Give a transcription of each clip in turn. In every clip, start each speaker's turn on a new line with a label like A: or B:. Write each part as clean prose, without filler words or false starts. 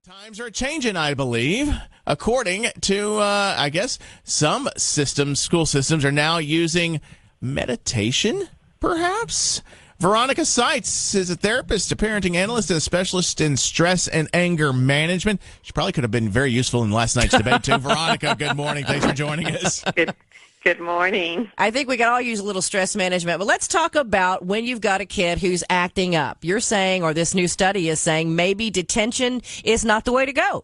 A: Times are changing, I believe. According to, I guess, some systems, school systems are now using meditation, perhaps? Veronica Sites is a therapist, a parenting analyst, and a specialist in stress and anger management. She probably could have been very useful in last night's debate, too. Veronica, good morning. Thanks for joining us.
B: Good morning.
C: I think we can all use a little stress management, but let's talk about when you've got a kid who's acting up. You're saying, or this new study is saying, maybe detention is not the way to go.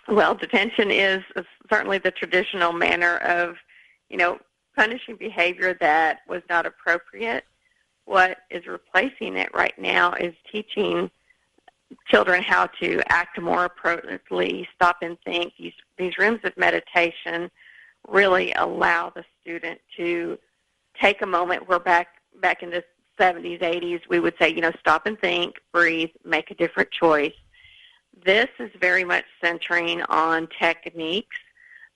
B: Well, detention is certainly the traditional manner of, punishing behavior that was not appropriate. What is replacing it right now is teaching children how to act more appropriately, stop and think. These rooms of meditation really allow the student to take a moment where back in the 70s, 80s, we would say, stop and think, breathe, make a different choice. This is very much centering on techniques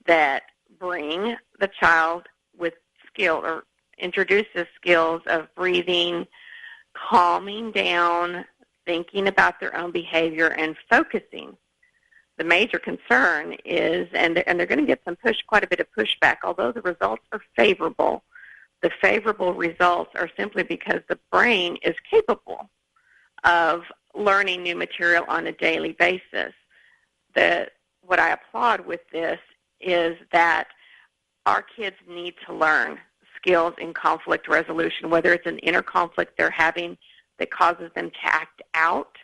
B: that bring the child with skill or introduces skills of breathing, calming down, thinking about their own behavior, and focusing. The major concern is, and they're going to get quite a bit of pushback, although the results are favorable. The favorable results are simply because the brain is capable of learning new material on a daily basis. What I applaud with this is that our kids need to learn skills in conflict resolution, whether it's an inner conflict they're having that causes them to act out,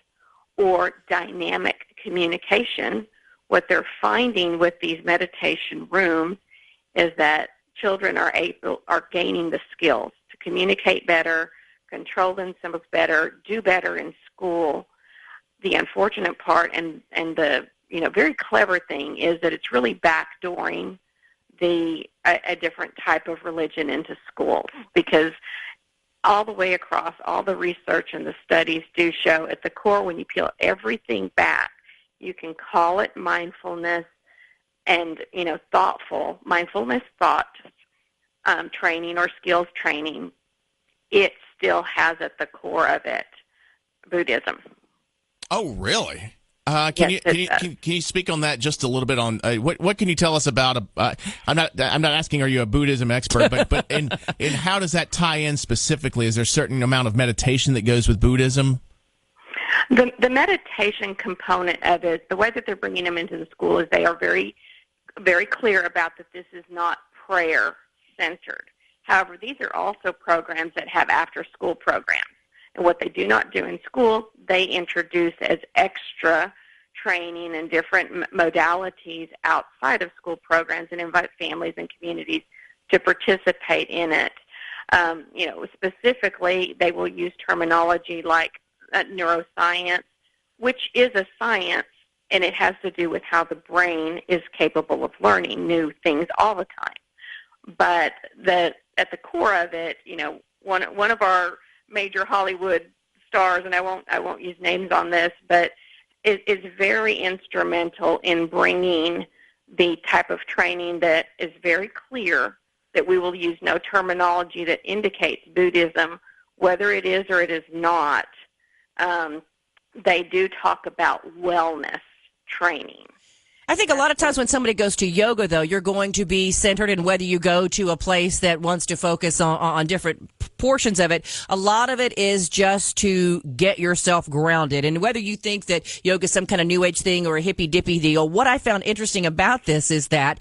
B: or dynamic communication. What they're finding with these meditation rooms is that children are gaining the skills to communicate better, control themselves better, do better in school. The unfortunate part and the very clever thing is that it's really backdooring a different type of religion into schools, because all the way across, all the research and the studies do show at the core, when you peel everything back, you can call it mindfulness and, thoughtful, mindfulness thought training or skills training. It still has at the core of it Buddhism.
A: Oh, really? Can you speak on that just a little bit? On what can you tell us about? I'm not asking, are you a Buddhism expert, but in how does that tie in specifically? Is there a certain amount of meditation that goes with Buddhism?
B: The meditation component of it, the way that they're bringing them into the school, is they are very, very clear about that this is not prayer centered. However, these are also programs that have after-school programs. And what they do not do in school, they introduce as extra training and different modalities outside of school programs, and invite families and communities to participate in it. Specifically, they will use terminology like neuroscience, which is a science, and it has to do with how the brain is capable of learning new things all the time. But at the core of it, one of our major Hollywood stars, and I won't use names on this, but is very instrumental in bringing the type of training that is very clear, that we will use no terminology that indicates Buddhism, whether it is or it is not. They do talk about wellness training.
C: I think a lot of times when somebody goes to yoga, though, you're going to be centered in whether you go to a place that wants to focus on different portions of it. A lot of it is just to get yourself grounded. And whether you think that yoga is some kind of new age thing or a hippy-dippy deal, what I found interesting about this is that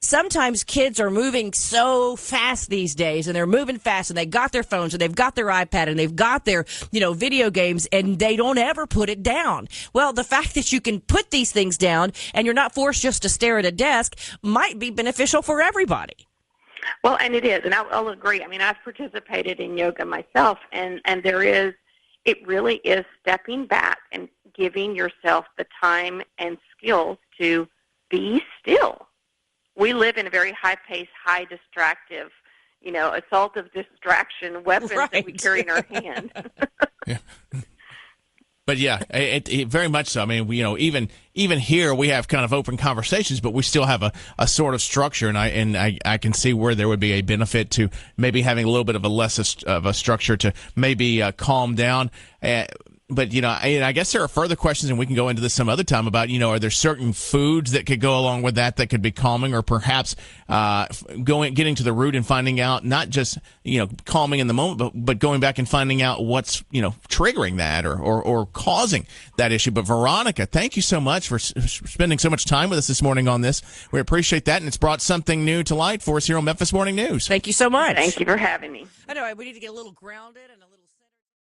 C: sometimes kids are moving so fast these days, and they're moving fast, and they got their phones, and they've got their iPad, and they've got their, video games, and they don't ever put it down. Well, the fact that you can put these things down and you're not forced just to stare at a desk might be beneficial for everybody.
B: Well, and it is, and I'll agree. I mean, I've participated in yoga myself, and it really is stepping back and giving yourself the time and skills to be still. We live in a very high-paced, high distractive, assaultive distraction weapons that we carry in our hand.
A: Yeah. But yeah, it very much so. I mean, even here we have kind of open conversations, but we still have a sort of structure, and I can see where there would be a benefit to maybe having a little bit of a less of a structure to maybe calm down. But, I guess there are further questions, and we can go into this some other time about, are there certain foods that could go along with that could be calming, or perhaps getting to the root and finding out not just, calming in the moment, but going back and finding out what's, triggering that or causing that issue. But Veronica, thank you so much for spending so much time with us this morning on this. We appreciate that, and it's brought something new to light for us here on Memphis Morning News.
C: Thank you so much.
B: Thank you for having me.
C: I know, we need to get a little grounded and a little